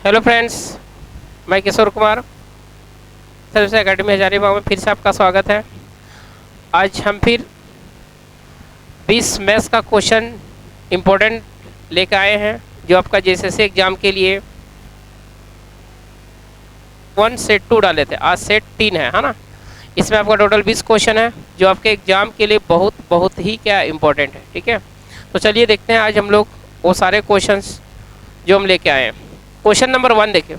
Hello friends, मैं Kishore Kumar service academy Hazaribagh में फिर से आपका स्वागत है। आज हम फिर 20 मैथ्स का क्वेश्चन इम्पोर्टेंट लेकर आए हैं, जो आपका जेएसएससी एग्ज़ाम के लिए 1 सेट 2 डाले थे। आज सेट 3 है ना। इसमें आपका टोटल 20 क्वेश्चन है, जो आपके एग्ज़ाम के लिए बहुत ही क्या इम्पोर्टेंट है। ठीक है, तो चलिए देखते हैं आज हम लोग वो सारे क्वेश्चंस जो हम लेके आए हैं। क्वेश्चन नंबर 1 देखिए,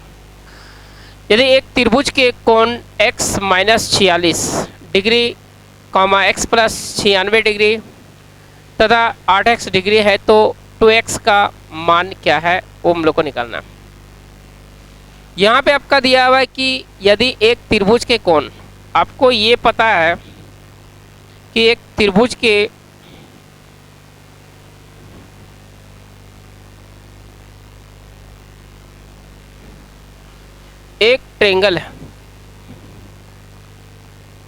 यदि एक त्रिभुज के कोण x minus 46 degree x plus 96 degree तथा 8x डिग्री है तो 2x का मान क्या है, वो हम लोग को निकालना है। यहाँ पे आपका दिया हुआ है कि यदि एक त्रिभुज के कोण, आपको ये पता है कि एक त्रिभुज के एक ट्रेंगल है,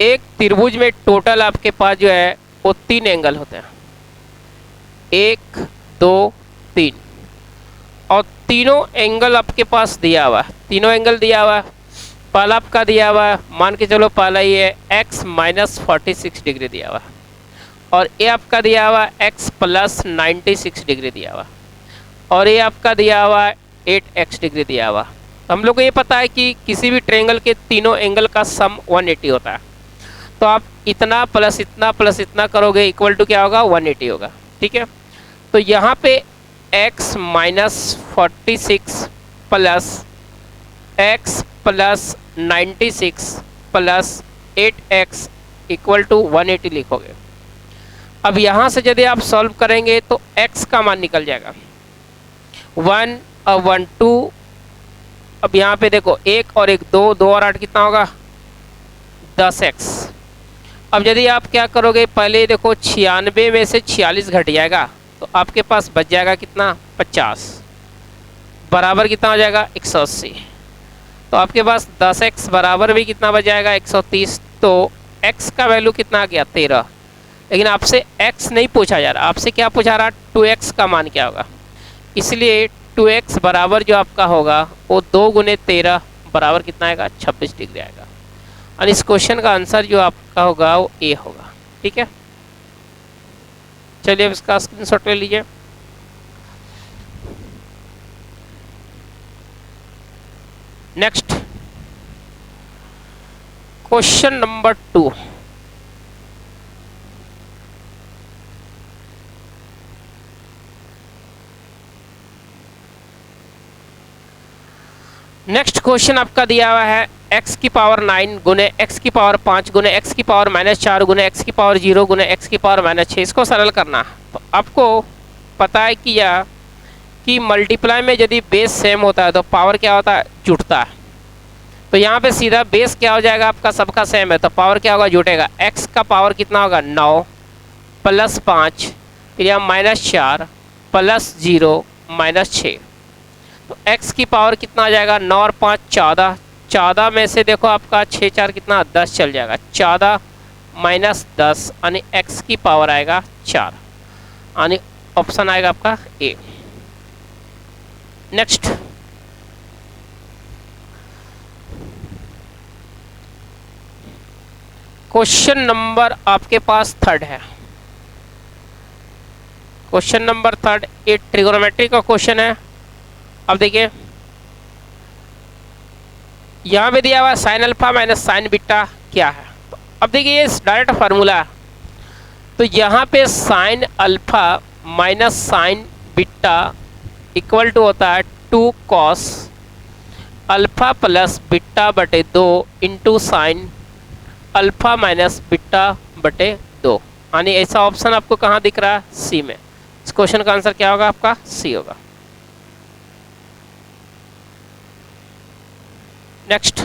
एक त्रिभुज में टोटल आपके पास जो है वो 3 एंगल होते हैं, 1 2 3, और तीनों एंगल आपके पास दिया हुआ है। तीनों एंगल दिया हुआ है। पहला आपका दिया हुआ है, मान के चलो पहला ये है x माइनस 46 डिग्री दिया हुआ है, और ये आपका दिया हुआ है x प्लस 96 डिग्री दिया हुआ, और ये आपका दिया हुआ है 8x डिग्री दिया हुआ। हम लोग को ये पता है कि किसी भी ट्रायंगल के तीनों एंगल का सम 180 होता है। तो आप इतना प्लस इतना करोगे इक्वल टू क्या होगा, 180 होगा। ठीक है, तो यहाँ पे x minus 46 plus x plus 96 plus 8x equal to 180 लिखोगे। अब यहाँ से यदि आप सॉल्व करेंगे तो x का मान निकल जाएगा 1 और 1 2। अब यहाँ पे देखो 1 और 1 2, 2 और 8 कितना होगा, 10x। अब यदि आप क्या करोगे, पहले देखो 96 में से 46 घट जाएगा तो आपके पास बच जाएगा कितना, 50, बराबर कितना हो जाएगा, 180। तो आपके पास 10x बराबर भी कितना बच जाएगा, 130। तो x का वैल्यू कितना आ गया, 13। लेकिन आपसे x नहीं पूछा जा रहा, आपसे क्या पूछा रहा, 2x का मान क्या होगा। इसलिए 2x बराबर जो आपका होगा वो 2 गुने 13 बराबर कितना आएगा, 26 डिग्री आएगा। और इस क्वेश्चन का आंसर जो आपका होगा वो ए होगा। ठीक है, चलिए अब इसका स्क्रीनशॉट ले लीजिए। Next question number 2, next question आपका दिया हुआ है x की पावर 9 गुने x की पावर 5 गुने x की पावर -4 गुने x की पावर 0 गुने x की पावर -6। इसको सरल करना। तो आपको पता है कि यह कि मल्टीप्लाई में यदि बेस सेम होता है तो पावर क्या होता है, जुटता है। तो यहाँ पे सीधा बेस क्या हो जाएगा, आपका सबका सेम है तो पावर क्या होगा, जुटेगा। x का पावर कितना होगा, 9 प्लस 5, फिर यहाँ -4 प्लस 0 -6। तो x की पावर कितना आ जाएगा, 9 और 5 14, 14 में से देखो आपका 6 4 कितना, 10 चल जाएगा, 14 माइनस 10 यानी x की पावर आएगा 4, यानी ऑप्शन आएगा आपका ए। नेक्स्ट क्वेश्चन नंबर आपके पास 3 है। क्वेश्चन नंबर 3 ये ट्रिगोनोमेट्री का क्वेश्चन है। अब देखिए यहाँ पे दिया हुआ sign alpha minus sine beta क्या है। तो अब देखिए ये डायरेक्ट फार्मूला, तो यहाँ पे sine alpha minus sine beta equal to होता है 2 कॉस अल्फा प्लस बीटा बटे 2 into sine alpha minus beta बटे 2। यानी ऐसा ऑप्शन आपको कहाँ दिख रहा है, सी में। इस क्वेश्चन का आंसर क्या होगा, आपका सी होगा। नेक्स्ट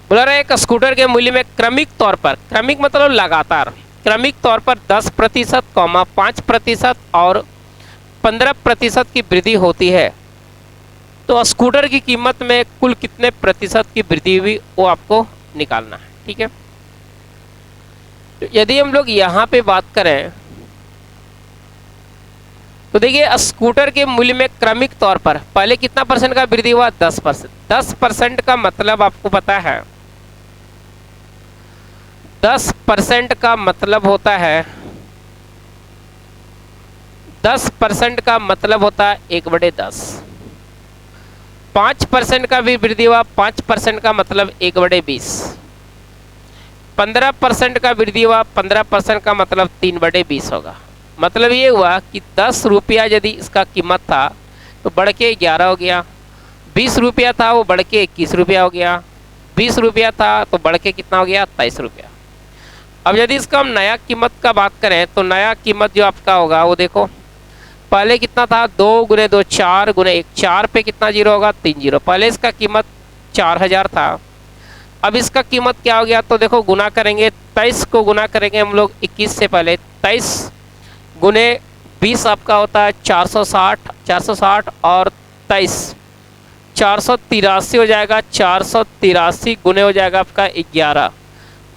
बोला रहा है एक स्कूटर के मूल्य में क्रमिक तौर पर, क्रमिक मतलब लगातार, क्रमिक तौर पर 10% 5% और 15% की वृद्धि होती है तो स्कूटर की कीमत में कुल कितने प्रतिशत की वृद्धि हुई वो आपको निकालना है। ठीक है, तो यदि हम लोग यहाँ पे बात करें तो देखिए स्कूटर के मूल्य में क्रमिक तौर पर पहले कितना परसेंट का वृद्धि हुआ, 10%। 10% का मतलब आपको पता है, 10% का मतलब होता है 10% का मतलब होता है 1/10। 5% का भी वृद्धि हुआ, 5% का मतलब 1/20। 15% का वृद्धि हुआ, 15% का मतलब 3/20 होगा। मतलब ये हुआ कि 10 रुपया यदि इसका कीमत था तो बढ़ के 11 हो गया, 20 रुपया था वो बढ़ के 21 रुपया हो गया, 20 रुपया था तो बढ़ के कितना हो गया, 23 रुपया। अब यदि इसका हम नया कीमत का बात करें तो नया कीमत जो आपका होगा वो देखो, पहले कितना था, 2 गुने 2 4 गुने 1, 4 पे कितना जीरो होगा, 3 जीरो। पहले इसका कीमत 4000 था, अब इसका कीमत क्या हो गया, तो देखो गुना करेंगे, 23 को गुना करेंगे हम लोग 21 से पहले, 23 गुने 20 आपका होता है 460, 460 और 23 483 हो जाएगा। 483 गुने हो जाएगा आपका 11,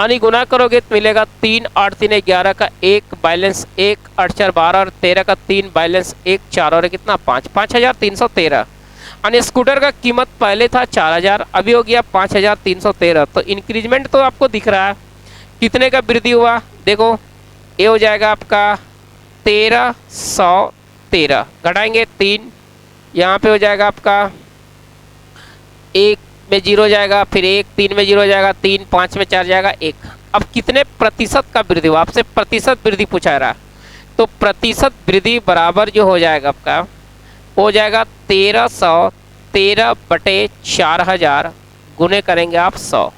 यानी गुना करोगे तो मिलेगा 3 8 3 11 का 1 बैलेंस 1 8 4 12 और 13 का 3 बैलेंस 1 4 और कितना 5, 5313। यानी स्कूटर का कीमत पहले था 4000, अभी हो गया 5313। तो इंक्रीजमेंट तो आपको दिख रहा है, कितने का वृद्धि हुआ, देखो ये हो जाएगा आपका 1313, घटाएंगे 3, यहाँ पे हो जाएगा आपका 1 में 0 जाएगा, फिर 1 3 में 0 हो जाएगा, 3 5 में 4 जाएगा 1। अब कितने प्रतिशत का वृद्धि हुआ, आपसे प्रतिशत वृद्धि पूछा रहा, तो प्रतिशत वृद्धि बराबर जो हो जाएगा आपका हो जाएगा 1313/4000 गुने करेंगे आप 100।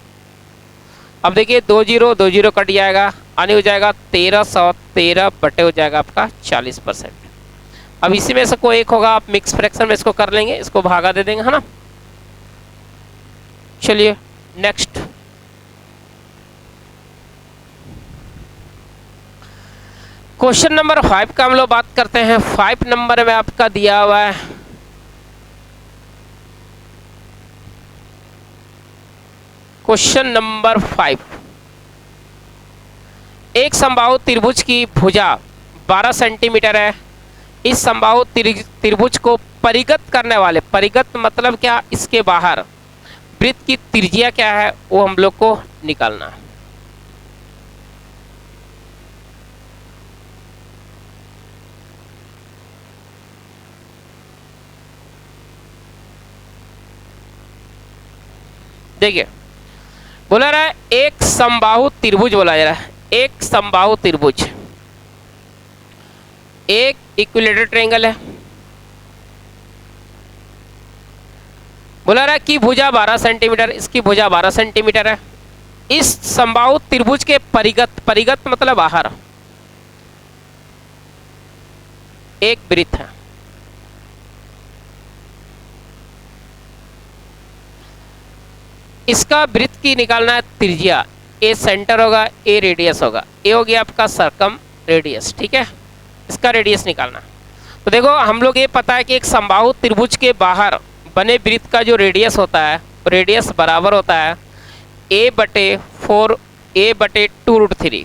अब देखिए 2 जीरो 2 जीरो कट जाएगा, यानी हो जाएगा 1313 बटे हो जाएगा आपका 40%। अब इसी में से कोई एक होगा, आप मिक्स फ्रैक्शन में इसको कर लेंगे, इसको भागा दे देंगे, है ना। चलिए नेक्स्ट, क्वेश्चन नंबर 5 का हम लोग बात करते हैं। 5 नंबर में आपका दिया हुआ है, क्वेश्चन नंबर 5, एक समबाहु त्रिभुज की भुजा 12 सेंटीमीटर है। इस समबाहु त्रिभुज को परिगत करने वाले, परिगत मतलब क्या, इसके बाहर वृत्त की त्रिज्या क्या है वो हम लोग को निकालना है। देखिए बोला रहा है एक समबाहु त्रिभुज, बोला जा रहा है एक समबाहु त्रिभुज, एक इक्विलेटरल ट्रायंगल है। बोला रहा है कि भुजा 12 सेंटीमीटर, इसकी भुजा 12 सेंटीमीटर है। इस समबाहु त्रिभुज के परिगत, परिगत मतलब बाहर, एक वृत्त है। इसका वृत्त की निकालना है त्रिज्या, ए सेंटर होगा, ए रेडियस होगा, ए हो गया आपका सर्कम रेडियस, ठीक है, इसका रेडियस निकालना। तो देखो हम लोग ये पता है कि एक समबाहु त्रिभुज के बाहर बने वृत्त का जो रेडियस होता है, रेडियस बराबर होता है a/4 a/2√3,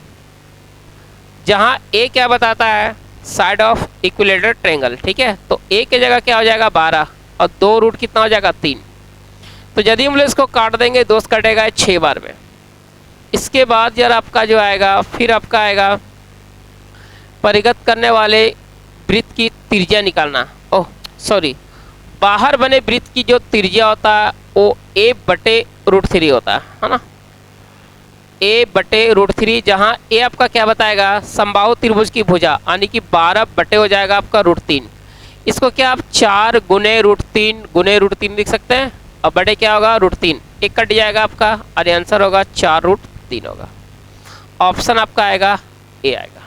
जहाँ a क्या बताता है, साइड ऑफ इक्विलेटरल ट्रायंगल, ठीक है। तो a की जगह क्या हो जाएगा 12 और 2 रूट कितना हो जाएगा 3। तो यदि हम लोग इसको काट देंगे, दोस्त कटेगा 6 बार में। इसके बाद यार आपका जो आएगा, फिर आपका आएगा परिगत करने वाले वृत्त की त्रिज्या निकालना। ओह सॉरी, बाहर बने वृत्त की जो त्रिज्या होता है वो a/√3 होता है ना, a/√3, जहाँ a आपका क्या बताएगा, समबाहु त्रिभुज की भुजा, यानी कि 12 बटे हो जाएगा आपका √3। इसको क्या आप 4 गुने √3 लिख सकते हैं, और बटे क्या होगा √3, एक कट जाएगा आपका, और आंसर होगा 4√3 होगा। ऑप्शन आपका आएगा ए आएगा।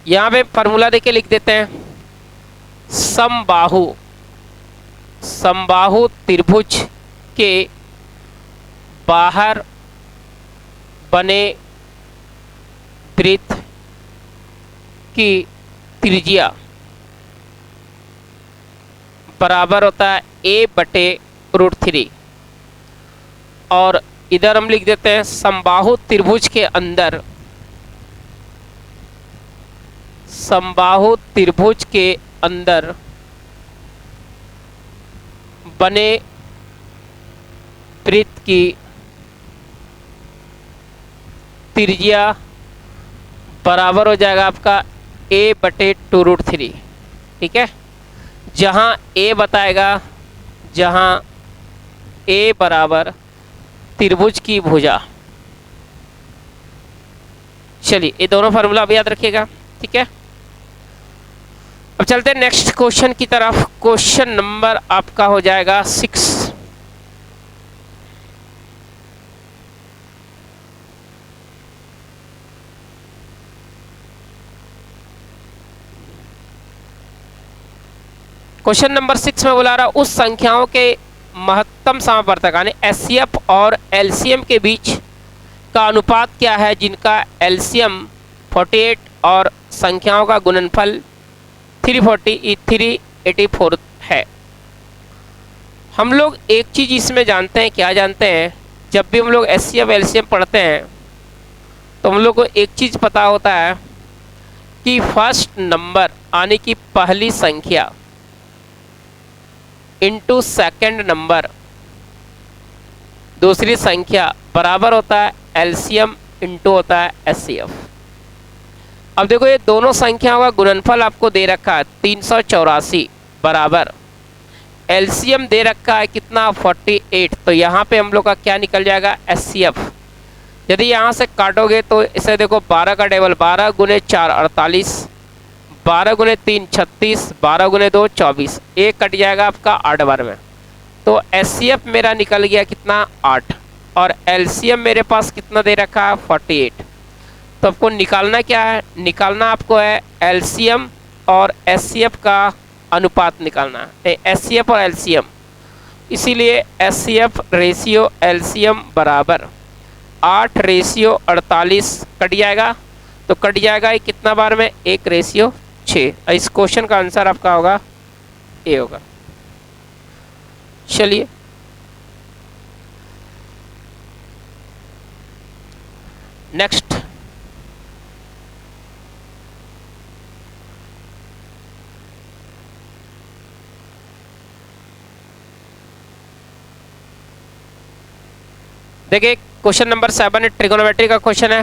यहाँ पे फॉर्मूला देके लिख देते हैं, समबाहु त्रिभुज के बाहर बने वृत्त की त्रिज्या बराबर होता है a/√3। और इधर हम लिख देते हैं समबाहु त्रिभुज के अंदर, समबाहु त्रिभुज के अंदर बने वृत्त की त्रिज्या बराबर हो जाएगा आपका a/√3। ठीक है, जहां a बताएगा, जहां a बराबर त्रिभुज की भुजा। चलिए ये दोनों फार्मूला अब याद रखिएगा। ठीक है, अब चलते हैं नेक्स्ट क्वेश्चन की तरफ। क्वेश्चन नंबर आपका हो जाएगा 6। क्वेश्चन नंबर 6 में बुला रहा उस संख्याओं के महत्तम समावर्तक यानी एचसीएफ और एलसीएम के बीच का अनुपात क्या है जिनका एलसीएम 48 और संख्याओं का गुणनफल 384 है। हम लोग एक चीज़ इसमें जानते हैं, क्या जानते हैं, जब भी हम लोग एचसीएफ एलसीएम पढ़ते हैं तो हम लोग को एक चीज़ पता होता है कि फर्स्ट नंबर यानी कि पहली संख्या इंटू सेकेंड नंबर दूसरी संख्या बराबर होता है एलसीएम इंटू होता है एचसीएफ। अब देखो ये दोनों संख्याओं का गुणनफल आपको दे रखा है 384 बराबर एलसीएम दे रखा है कितना 48। तो यहाँ पे हम लोग का क्या निकल जाएगा एचसीएफ। यदि यहाँ से काटोगे तो इसे देखो 12 का टेबल 12 गुने 4 48, 12 गुने 3 36, 12 गुने 2 24, एक कट जाएगा आपका 8 बार में। तो एचसीएफ मेरा निकल गया कितना 8 और एलसीएम मेरे पास कितना दे रखा है 48। तो आपको निकालना क्या है, निकालना आपको है एलसीएम और एचसीएफ का अनुपात निकालना है, एचसीएफ और एलसीएम। इसीलिए एचसीएफ रेशियो एलसीएम बराबर 8/48 कट जाएगा। तो कट जाएगा ये कितना बार में 1/6। इस क्वेश्चन का आंसर आपका होगा ए होगा। चलिए नेक्स्ट, देखिए क्वेश्चन नंबर 7 ट्रिगोनोमेट्री का क्वेश्चन है।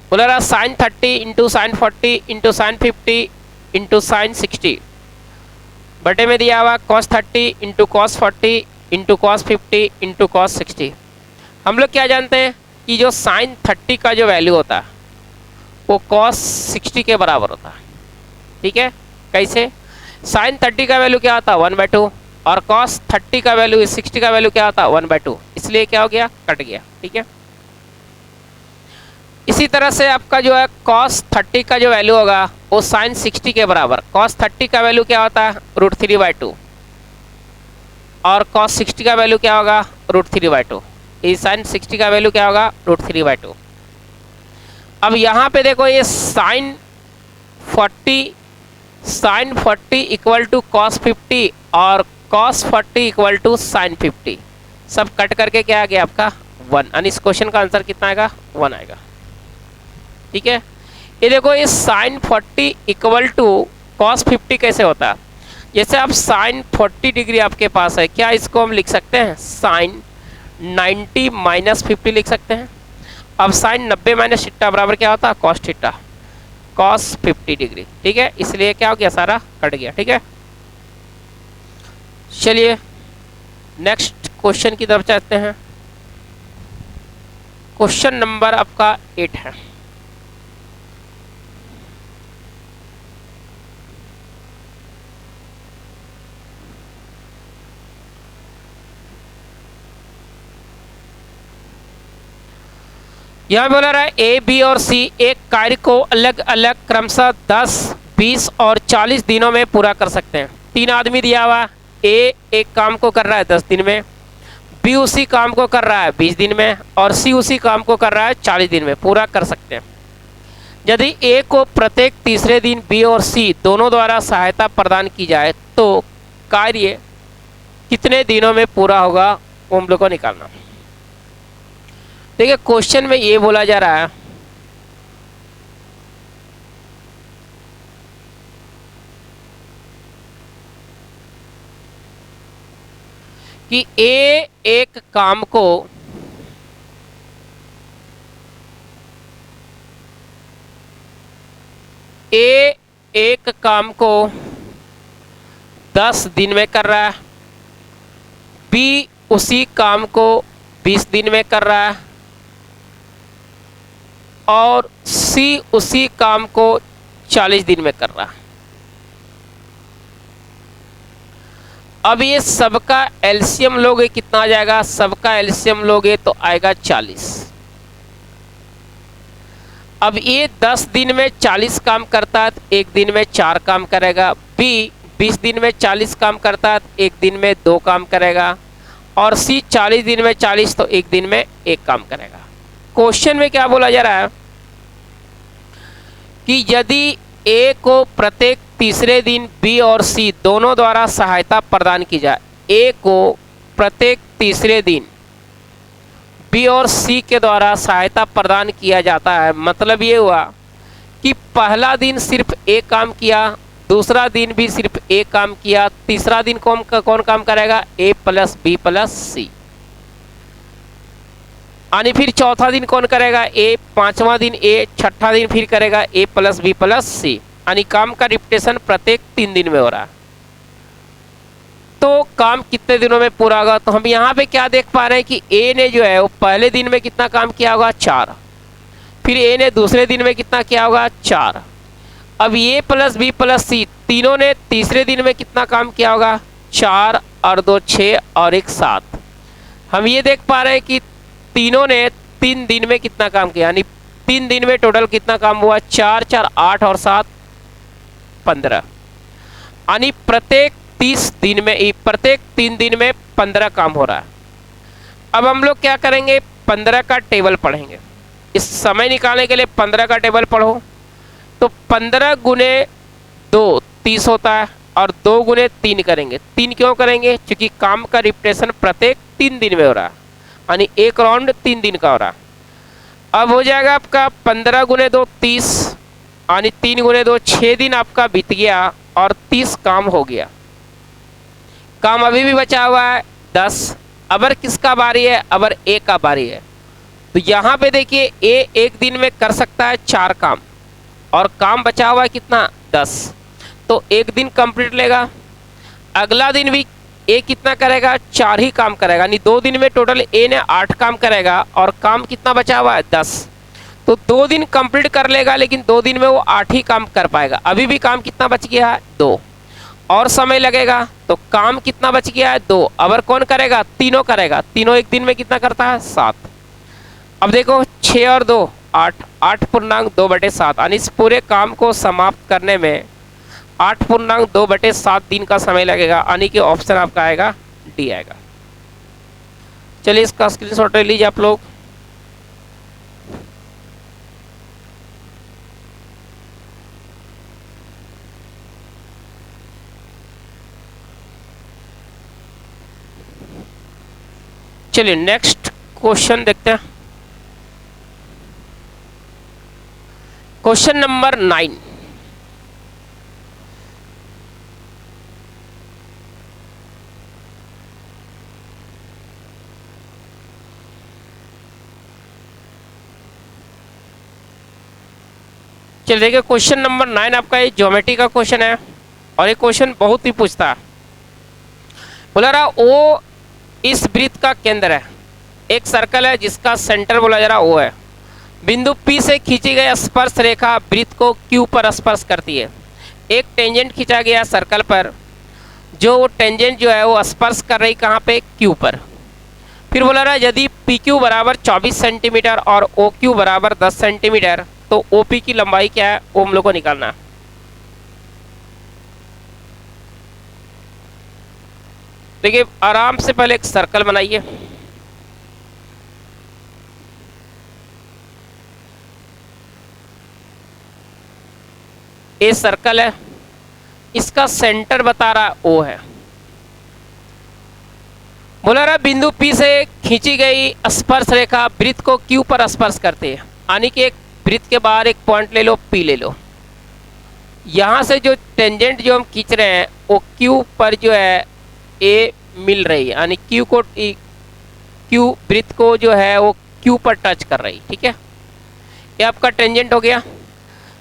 बोला रहा sin 30 into sine 40 into sine 50 into sine 60 बटे में दिया हुआ cos 30 into cos 40 into cos 50 into cos 60। हम लोग क्या जानते हैं कि जो sin 30 का जो वैल्यू होता है वो cos 60 के बराबर होता है। ठीक है, कैसे? sin 30 का वैल्यू क्या होता है 1/2 और cos 30 का वैल्यू 60 का वैल्यू क्या होता है 1/2, इसलिए क्या हो गया कट गया। ठीक है, इसी तरह से आपका जो है cos 30 का जो वैल्यू होगा वो sin 60 के बराबर। cos 30 का वैल्यू क्या होता है √3/2 और cos 60 का वैल्यू क्या होगा √3/2। इस sin 60 का वैल्यू क्या होगा √3/2। अब यहाँ पे देखो ये sin 40 इक्वल टू cos 50 और cos 40 इक्वल टू sin 50, सब कट करके क्या आ गया आपका 1। यानी इस क्वेश्चन का आंसर कितना आएगा 1 आएगा। ठीक है, ये देखो ये sin 40 इक्वल टू cos 50 कैसे होता है? जैसे आप sin 40 डिग्री आपके पास है, क्या इसको हम लिख सकते हैं sin 90 माइनस 50 लिख सकते हैं। अब sin 90 माइनस थीटा बराबर क्या होता है cos थीटा, cos 50 डिग्री। ठीक है, इसलिए क्या हो गया सारा कट गया। ठीक है, चलिए नेक्स्ट क्वेश्चन की तरफ चलते हैं। क्वेश्चन नंबर आपका 8 है। यह बोला रहा है ए बी और सी एक कार्य को अलग अलग क्रमशः 10, 20 और 40 दिनों में पूरा कर सकते हैं। 3 आदमी दिया हुआ, ए एक काम को कर रहा है 10 दिन में, बी उसी काम को कर रहा है 20 दिन में और सी उसी काम को कर रहा है 40 दिन में, पूरा कर सकते हैं। यदि ए को प्रत्येक तीसरे दिन बी और सी दोनों द्वारा सहायता प्रदान की जाए तो कार्य कितने दिनों में पूरा होगा, वो हम लोग को निकालना। देखिए क्वेश्चन में ये बोला जा रहा है कि ए एक काम को ए एक काम को 10 दिन में कर रहा है, बी उसी काम को 20 दिन में कर रहा है और सी उसी काम को 40 दिन में कर रहा है। अब ये सबका एलसीएम लोगे कितना आ जाएगा, सबका एलसीएम लोगे तो आएगा 40। अब ये 10 दिन में 40 काम करता है तो एक दिन में 4 काम करेगा, बी 20 दिन में 40 काम करता है तो एक दिन में 2 काम करेगा और सी 40 दिन में 40 तो एक दिन में 1 काम करेगा। क्वेश्चन में क्या बोला जा रहा है कि यदि ए को प्रत्येक तीसरे दिन बी और सी दोनों द्वारा सहायता प्रदान की जाए, ए को प्रत्येक तीसरे दिन बी और सी के द्वारा सहायता प्रदान किया जाता है, मतलब ये हुआ कि पहला दिन सिर्फ एक काम किया, दूसरा दिन भी सिर्फ एक काम किया, तीसरा दिन कौन काम करेगा, ए प्लस बी प्लस सी, यानी फिर चौथा दिन कौन करेगा, ए, पांचवा दिन ए, छठा दिन फिर करेगा ए प्लस बी प्लस सी, यानी काम का रिपीटेशन प्रत्येक 3 दिन में हो रहा है। तो काम कितने दिनों में पूरा होगा, तो हम यहाँ पे क्या देख पा रहे हैं कि ए ने जो है वो पहले दिन में कितना काम किया होगा, 4, फिर ए ने दूसरे दिन में कितना किया होगा, 4। अब ए प्लस बी प्लस सी तीनों ने तीसरे दिन में कितना काम किया होगा, 4 और 2 6 और 1 7। हम ये देख पा रहे हैं कि तीनों ने 3 दिन में कितना काम किया, यानी 3 दिन में टोटल कितना काम हुआ, 4 4 8 और 7 15, यानी प्रत्येक 30 दिन में प्रत्येक 3 दिन में 15 काम हो रहा है। अब हम लोग क्या करेंगे, 15 का टेबल पढ़ेंगे। इस समय निकालने के लिए 15 का टेबल पढ़ो तो 15 गुने 2 30 होता है और 2 गुने 3 करेंगे। 3 क्यों करेंगे, क्योंकि काम का रिपीटेशन प्रत्येक 3 दिन में हो रहा है, यानी एक राउंड 3 दिन का हो रहा है। अब हो जाएगा आपका 15 गुने 2 30, यानी 3 गुने 2 6 दिन आपका बीत गया और 30 काम हो गया। काम अभी भी बचा हुआ है 10। अबर किसका बारी है, अबर ए का बारी है। तो यहाँ पे देखिए ए एक दिन में कर सकता है 4 काम और काम बचा हुआ है कितना, 10, तो एक दिन कंप्लीट लेगा। अगला दिन भी ए कितना करेगा, 4 ही काम करेगा, यानी 2 दिन में टोटल ए ने 8 काम करेगा और काम कितना बचा हुआ है, 10। तो 2 दिन कंप्लीट कर लेगा, लेकिन 2 दिन में वो 8 ही काम कर पाएगा। अभी भी काम कितना बच गया है, 2 और समय लगेगा, तो काम कितना बच गया है, 2। अबर कौन करेगा, तीनों करेगा, तीनों एक दिन में कितना करता है, 7। अब देखो 6 और 2 8, 8 पूर्णांक 2/7, यानी इस पूरे काम को समाप्त करने में 8 पूर्णांक 2/7 दिन का समय लगेगा, यानी कि ऑप्शन आपका आएगा डी आएगा। चलिए इसका स्क्रीनशॉट ले लीजिए आप लोग। चलिए नेक्स्ट क्वेश्चन देखते हैं। क्वेश्चन नंबर 9, चलिए देखिए क्वेश्चन नंबर 9 आपका ये ज्योमेट्री का क्वेश्चन है और ये क्वेश्चन बहुत ही पूछता है। बोला रहा ओ इस वृत्त का केंद्र है, एक सर्कल है जिसका सेंटर बोला जा रहा ओ है। बिंदु P से खींची गई स्पर्श रेखा वृत्त को Q पर स्पर्श करती है। एक टेंजेंट खींचा गया सर्कल पर, जो वो टेंजेंट जो है वो स्पर्श कर रही कहाँ पे, Q पर। फिर बोला रहा यदि PQ बराबर 24 सेंटीमीटर और OQ बराबर 10 सेंटीमीटर तो OP की लंबाई क्या है, वो हम लोग को निकालना है। देखिए आराम से पहले एक सर्कल बनाइए, ए सर्कल है, इसका सेंटर बता रहा ओ है। बोला रहा बिंदु P से खींची गई स्पर्श रेखा वृत्त को Q पर स्पर्श करती है, यानी कि एक वृत्त के बाहर एक पॉइंट ले लो, P ले लो। यहाँ से जो टेंजेंट जो हम खींच रहे हैं वो Q पर जो है A मिल रही है, यानी Q वृत्त को जो है वो Q पर टच कर रही, ठीक है। ये आपका टेंजेंट हो गया।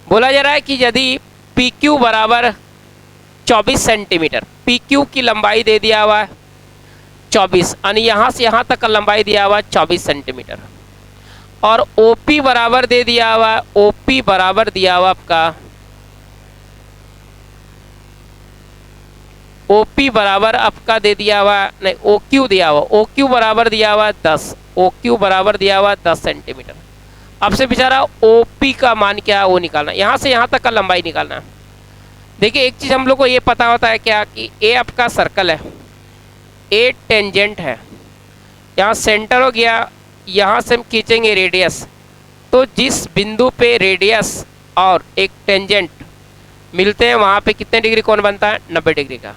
बोला जा रहा है कि यदि PQ बराबर 24 सेंटीमीटर, PQ की लंबाई दे दिया हुआ है 24, यानी यहाँ से यहाँ तक का लंबाई दिया हुआ है 24 सेंटीमीटर, और OP बराबर दे दिया हुआ है, OP बराबर दिया हुआ आपका OP बराबर आपका दे दिया हुआ नहीं, OQ दिया हुआ, OQ बराबर दिया हुआ 10, OQ बराबर दिया हुआ 10 सेंटीमीटर। आपसे बेचारा OP का मान क्या है वो निकालना, यहाँ से यहाँ तक का लंबाई निकालना है। देखिए एक चीज़ हम लोग को ये पता होता है क्या कि A आपका सर्कल है, A टेंजेंट है, यहाँ सेंटर हो गया, यहाँ से हम खींचेंगे रेडियस, तो जिस बिंदु पे रेडियस और एक टेंजेंट मिलते हैं वहाँ पे कितने डिग्री कोण बनता है, 90 डिग्री का।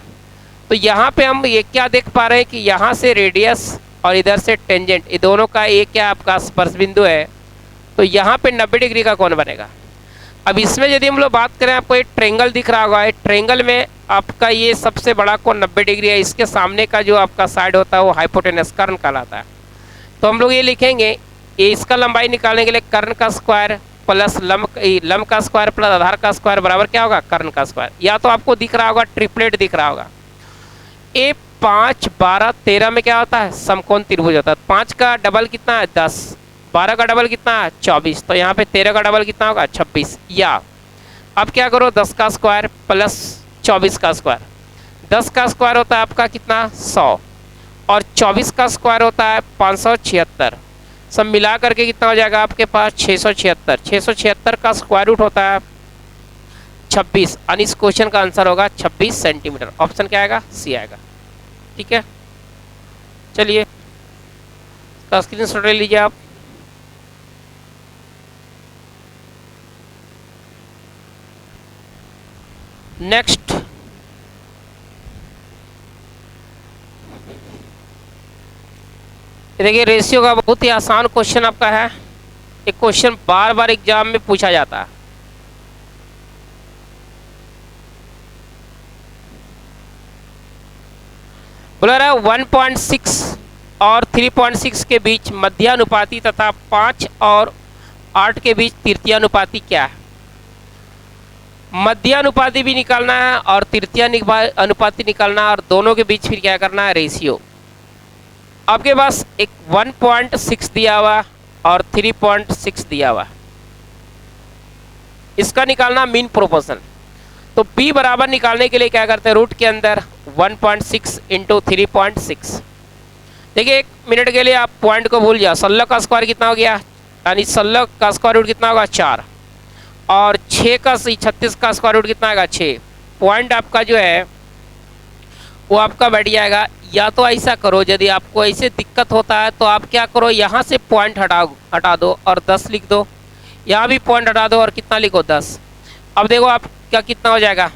तो यहाँ पे हम ये क्या देख पा रहे हैं कि यहाँ से रेडियस और इधर से टेंजेंट, ये दोनों का एक क्या आपका स्पर्श बिंदु है, तो यहाँ पे 90 डिग्री का कोण बनेगा। अब इसमें यदि हम लोग बात करें, आपको एक ट्रेंगल दिख रहा होगा, ट्रेंगल में आपका ये सबसे बड़ा कोण 90 डिग्री है, इसके सामने का जो आपका साइड होता है वो हाइपोटेनस कर्ण कहलाता है। तो हम लोग ये लिखेंगे, ये इसका लंबाई निकालने के लिए कर्ण का स्क्वायर प्लस लंब का स्क्वायर प्लस आधार का स्क्वायर बराबर क्या होगा, कर्ण का स्क्वायर। या तो आपको दिख रहा होगा ट्रिपलेट दिख रहा होगा, ए 5 12 13 में क्या होता है, समकोण त्रिभुज होता है। 5 का डबल कितना है, 10, 12 का डबल कितना है, 24, तो यहाँ पे 13 का डबल कितना होगा, 26। या अब क्या करो, 10 का स्क्वायर प्लस 24 का स्क्वायर, 10 का स्क्वायर होता है आपका कितना, 100, और 24 का स्क्वायर होता है 576, सब मिला करके कितना हो जाएगा आपके पास 676। 676 का स्क्वायर रूट होता है 26, यानी इस क्वेश्चन का आंसर होगा 26 सेंटीमीटर। ऑप्शन क्या आएगा, सी आएगा, ठीक है। चलिए इसका स्क्रीनशॉट ले लीजिए आप। नेक्स्ट देखिए, रेशियो का बहुत ही आसान क्वेश्चन आपका है। एक क्वेश्चन बार बार एग्जाम में पूछा जाता है। बोला रहा है 1.6 और 3.6 के बीच मध्यानुपाती तथा 5 और 8 के बीच तृतीयानुपाती क्या है। मध्यानुपाती भी निकालना है और तृतीय अनुपाती निकालना है, और दोनों के बीच फिर क्या करना है, रेशियो। आपके पास एक 1.6 दिया हुआ और 3.6 दिया हुआ, इसका निकालना मीन प्रोपोर्शन। तो b बराबर निकालने के लिए क्या करते हैं, रूट के अंदर 1.6 इंटू 3.6। देखिए एक मिनट के लिए आप पॉइंट को भूल जाओ, 16 का स्क्वायर कितना हो गया, यानी 16 का स्क्वायर रूट कितना होगा, 4, और 6 का 36 का स्क्वायर रूट कितना आएगा, 6। पॉइंट आपका जो है वो आपका बैठ जाएगा। या तो ऐसा करो, यदि आपको ऐसे दिक्कत होता है तो आप क्या करो, यहाँ से पॉइंट हटा दो और 10 लिख दो, यहाँ भी पॉइंट हटा दो और कितना लिखो, 10। अब देखो आप क्या कितना हो जाएगा,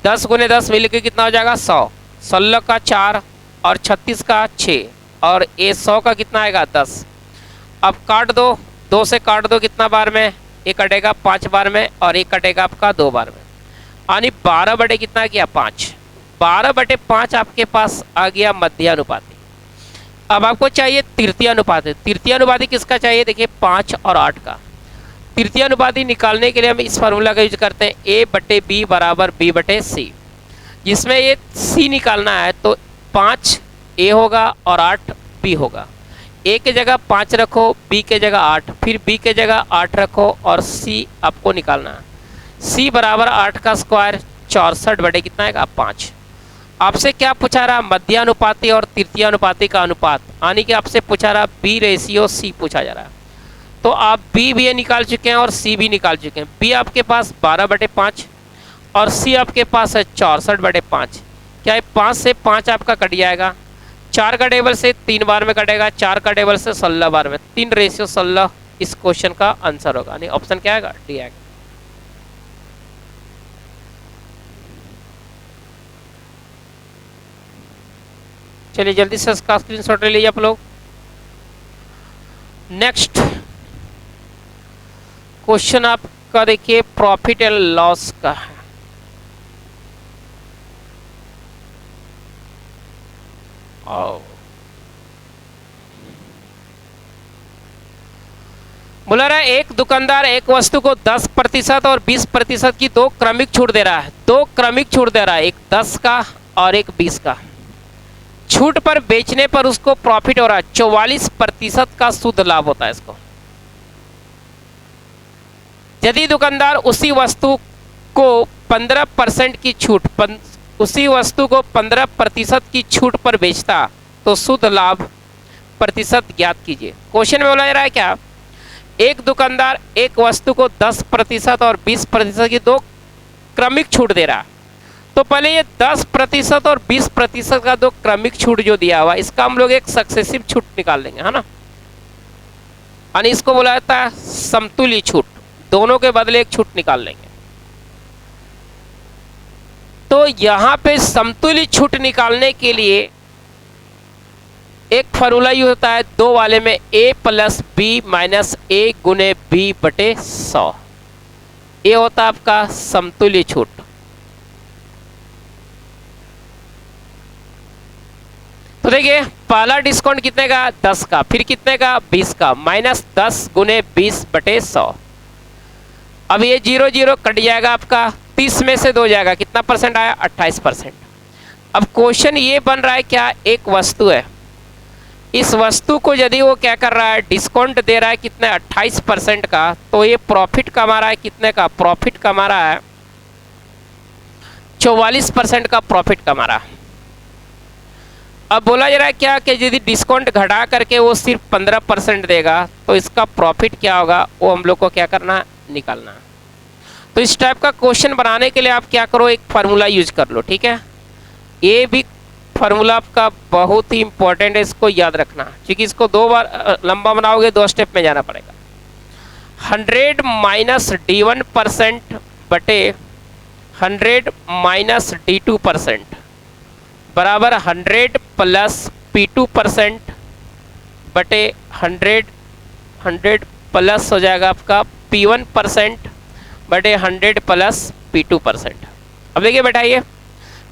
10 गुने 10 मिल के कितना हो जाएगा, 100। 16 का 4 और 36 का 6, और ये 100 का कितना आएगा, 10। अब काट दो, 2 से काट दो, कितना बार में, एक कटेगा 5 बार में, और एक कटेगा आपका 2 बार में, यानी 12 बटे कितना किया, 5। 12 बटे 5 आपके पास आ गया मध्यानुपाती। अब आपको चाहिए तृतीयानुपाती। तृतीयानुपाती किसका चाहिए, देखिए 5 और 8 का। तृतीयानुपाती निकालने के लिए हम इस फार्मूला का यूज करते हैं, a बटे b बराबर b बटे c, जिसमें ये c निकालना है तो 5 a होगा और 8 b होगा। a के जगह 5 रखो, b के जगह 8, फिर b के जगह 8 रखो, और c आपको निकालना है। c बराबर 8 का स्क्वायर 64 बटे कितना आएगा, 5। आपसे क्या पूछा रहा, मध्यानुपाती और तृतीयानुपाती का अनुपात, यानी कि आपसे पूछा रहा b रेशियो c पूछा जा रहा है। तो आप b भी निकाल चुके हैं और c भी निकाल चुके हैं। b आपके पास 12 बटे 5 और c आपके पास है 64 बटे 5। क्या है, 5 से 5 आपका कट जाएगा, 4 का टेबल से 3 बार में कटेगा, 4 का टेबल से 16 बार में, 3 रेशियो 16 इस क्वेश्चन का आंसर होगा। यानी ऑप्शन क्या आएगा, डी आएगा। चलिए जल्दी से इसका स्क्रीनशॉट ले लीजिए आप लोग। नेक्स्ट क्वेश्चन आपका देखिए प्रॉफिट एंड लॉस का है। बोला रहा है एक दुकानदार एक वस्तु को 10% और 20% की दो क्रमिक छूट दे रहा है। दो क्रमिक छूट दे रहा है, एक 10 का और एक 20 का। छूट पर बेचने पर उसको प्रॉफिट हो रहा है 44% का शुद्ध लाभ होता है इसको। यदि दुकानदार उसी वस्तु को 15% की छूट उसी वस्तु को 15% की छूट पर बेचता तो शुद्ध लाभ प्रतिशत ज्ञात कीजिए। क्वेश्चन में बोला जा रहा है क्या, एक दुकानदार एक वस्तु को 10% और 20% की दो क्रमिक छूट दे रहा है। तो पहले ये 10% और 20% का दो क्रमिक छूट जो दिया हुआ इसका हम लोग एक सक्सेसिव छूट निकाल लेंगे, है ना। यानी इसको बोला जाता है समतुल्य छूट, दोनों के बदले एक छूट निकाल लेंगे। तो यहां पे समतुल्य छूट निकालने के लिए एक फॉर्मूला यूज होता है, दो वाले में a प्लस बी माइनस ए गुने बी बटे 100। ये होता है आपका समतुल्य छूट। तो देखिए पहला डिस्काउंट कितने का, 10 का, फिर कितने का, 20 का, माइनस 10 गुने 20 बटे 100। अब ये 0 0 कट जाएगा आपका, 30 में से 2 जाएगा, कितना परसेंट आया, 28%। अब क्वेश्चन ये बन रहा है क्या, एक वस्तु है, इस वस्तु को यदि वो क्या कर रहा है, डिस्काउंट दे रहा है कितने, 28% का, तो ये प्रॉफिट कमा रहा है कितने का, प्रॉफिट कमा रहा है 44% का प्रॉफिट कमा रहा है। अब बोला जा रहा है क्या कि यदि डिस्काउंट घटा करके वो सिर्फ 15% देगा तो इसका प्रॉफिट क्या होगा, वो हम लोग को क्या करना है, निकालना है। तो इस टाइप का क्वेश्चन बनाने के लिए आप क्या करो, एक फार्मूला यूज कर लो, ठीक है। ये भी फार्मूला आपका बहुत ही इंपॉर्टेंट है, इसको याद रखना, क्योंकि इसको 2 बार लंबा बनाओगे, 2 स्टेप में जाना पड़ेगा। 100 माइनस D1% बटे 100 माइनस D2% बराबर 100 प्लस P2% बटे 100 प्लस हो जाएगा आपका P1% बटे 100 प्लस P2%। अब देखिए बेटा, ये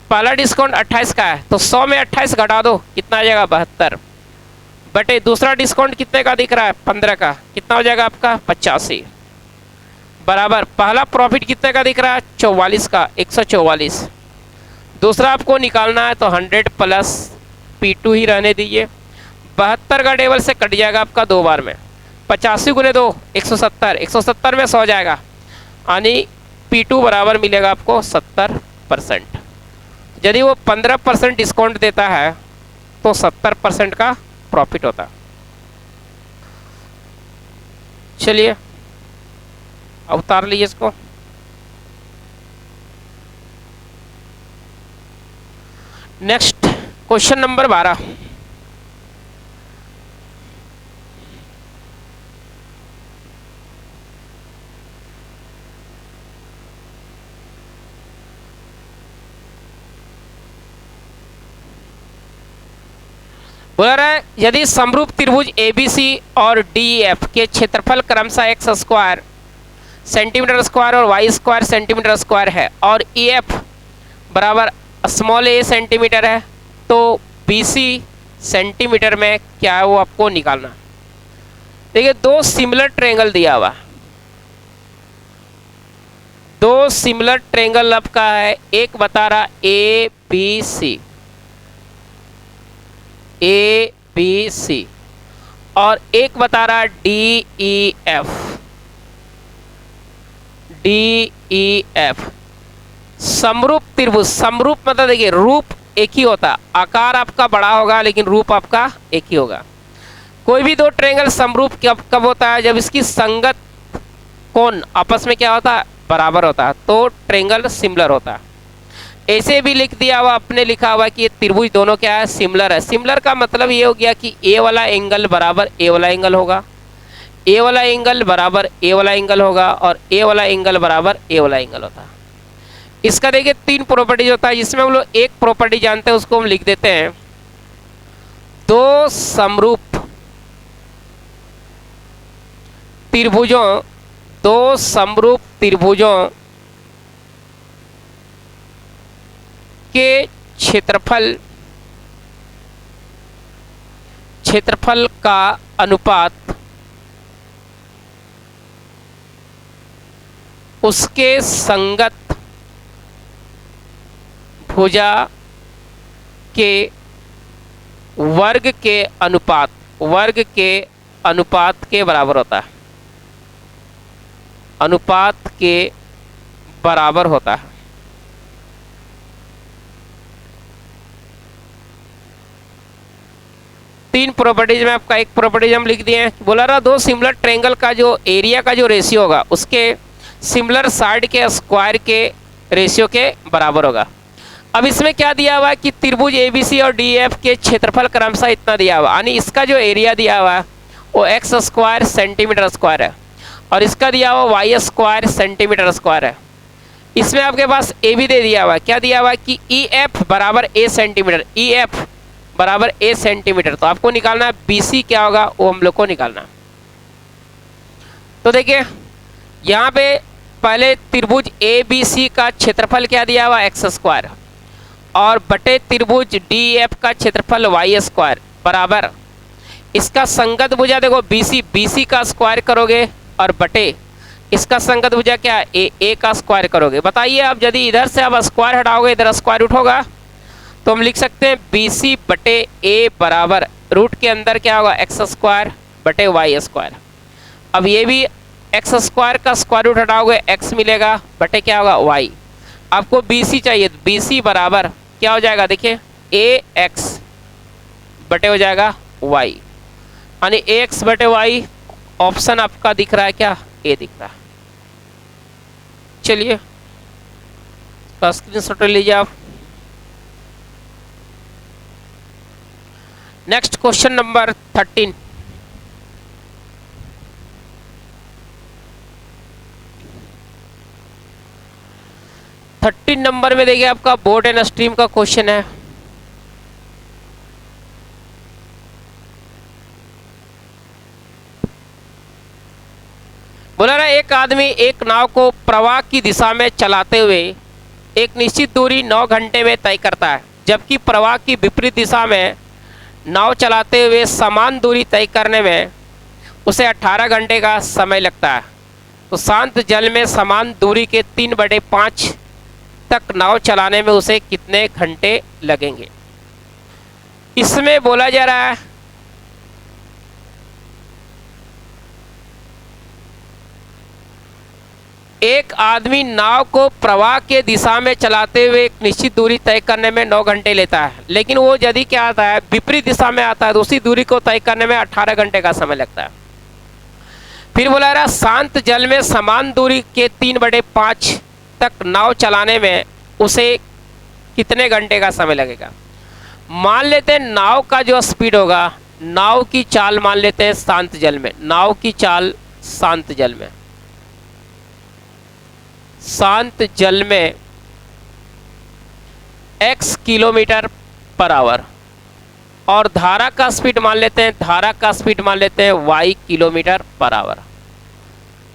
पहला डिस्काउंट 28 का है, तो 100 में 28 घटा दो, कितना आ जाएगा, 72 बटे दूसरा डिस्काउंट कितने का दिख रहा है, 15 का, कितना हो जाएगा आपका, 85 बराबर पहला प्रॉफिट कितने का दिख रहा है, 44 का, 144। दूसरा आपको निकालना है तो 100 प्लस P2 ही रहने दीजिए, 72 का टेबल से कट जाएगा आपका 2 बार में, 85 गुने 2 170, 170 में 100 जाएगा, यानी P2 बराबर मिलेगा आपको 70%। यदि वो 15% डिस्काउंट देता है तो 70% का प्रॉफिट होता है। चलिए अब उतार लीजिए इसको। Next question number 12। बोला रहा है यदि समरूप त्रिभुज ABC और DEF के क्षेत्रफल क्रमशः x स्क्वायर सेंटीमीटर स्क्वायर और y स्क्वायर सेंटीमीटर स्क्वायर है और EF बराबर स्मॉल a सेंटीमीटर है, तो BC सेंटीमीटर में क्या है वो आपको निकालना। देखिए 2 सिमिलर ट्रायंगल दिया हुआ, 2 सिमिलर ट्रायंगल आपका है, एक बता रहा ABC और एक बता रहा DEF। समरूप त्रिभुज, समरूप मतलब देखिए रूप एक ही होता, आकार आपका बड़ा होगा लेकिन रूप आपका एक ही होगा। कोई भी 2 ट्रायंगल समरूप कब होता है, जब इसकी संगत कोण आपस में क्या होता है, बराबर होता है, तो ट्रायंगल सिमिलर होता है। ऐसे भी लिख दिया हुआ, आपने लिखा हुआ कि ये त्रिभुज दोनों क्या है, सिमिलर है। सिमिलर का मतलब ये हो गया कि ए वाला एंगल बराबर ए वाला एंगल होगा, ए वाला एंगल बराबर ए वाला एंगल होगा और ए वाला एंगल बराबर ए वाला एंगल होता है। इसका देखिए 3 प्रॉपर्टीज होता है, जिसमें हम लोग एक प्रॉपर्टी जानते हैं उसको हम लिख देते हैं दो समरूप त्रिभुजों, दो समरूप त्रिभुजों के क्षेत्रफल का अनुपात उसके संगत भुजा के वर्ग के अनुपात के बराबर होता है, अनुपात के बराबर होता है। तीन प्रॉपर्टीज में आपका एक प्रॉपर्टीज हम लिख दिए हैं। बोला रहा दो सिमिलर ट्रायंगल का जो एरिया का जो रेशियो होगा उसके सिमिलर साइड के स्क्वायर के रेशियो के बराबर होगा। अब इसमें क्या दिया हुआ है कि त्रिभुज ABC और DF के क्षेत्रफल क्रमशः इतना दिया हुआ, यानी इसका जो एरिया दिया हुआ है वो x स्क्वायर सेंटीमीटर स्क्वायर है और इसका दिया हुआ y स्क्वायर सेंटीमीटर स्क्वायर है। इसमें आपके पास A भी दे दिया हुआ है। क्या दिया हुआ है कि EF बराबर A सेंटीमीटर, EF बराबर A सेंटीमीटर। तो आपको निकालना है BC क्या होगा वो हम लोग को निकालना। तो देखिए यहाँ पे पहले त्रिभुज ABC का क्षेत्रफल क्या दिया हुआ x स्क्वायर और बटे त्रिभुज DF का क्षेत्रफल y स्क्वायर बराबर इसका संगत भुजा देखो BC का स्क्वायर करोगे और बटे इसका संगत भुजा क्या है A का स्क्वायर करोगे। बताइए अब यदि इधर से आप स्क्वायर हटाओगे इधर स्क्वायर रूट होगा तो हम लिख सकते हैं BC बटे A बराबर रूट के अंदर क्या होगा x स्क्वायर बटे y स्क्वायर। अब ये भी x स्क्वायर का स्क्वायर रूट हटाओगे x मिलेगा बटे क्या होगा y। आपको BC चाहिए तो BC बराबर क्या हो जाएगा देखिए AX बटे हो जाएगा y, यानी AX बटे y ऑप्शन आपका दिख रहा है क्या A दिख रहा है। चलिए स्क्रीनशॉट लीजिए आप। Next question number 13। नंबर में देखिए आपका बोर्ड एंड स्ट्रीम का क्वेश्चन है। बोला रहा एक आदमी एक नाव को प्रवाह की दिशा में चलाते हुए एक निश्चित दूरी 9 घंटे में तय करता है, जबकि प्रवाह की विपरीत दिशा में नाव चलाते हुए समान दूरी तय करने में उसे 18 घंटे का समय लगता है। तो शांत जल में समान दूरी के 3/5 तक नाव चलाने में उसे कितने घंटे लगेंगे। इसमें बोला जा रहा है एक आदमी नाव को प्रवाह के दिशा में चलाते हुए एक निश्चित दूरी तय करने में 9 घंटे लेता है, लेकिन वो यदि क्या आता है विपरीत दिशा में आता है तो उसी दूरी को तय करने में 18 घंटे का समय लगता है। फिर बोला रहा शांत जल में समान दूरी के 3/5 तक नाव चलाने में उसे कितने घंटे का समय लगेगा। मान लेते हैं नाव का जो स्पीड होगा, नाव की चाल मान लेते हैं शांत जल में, नाव की चाल शांत जल में, शांत जल में x किलोमीटर पर आवर और धारा का स्पीड मान लेते हैं, धारा का स्पीड मान लेते हैं y kilometre per our.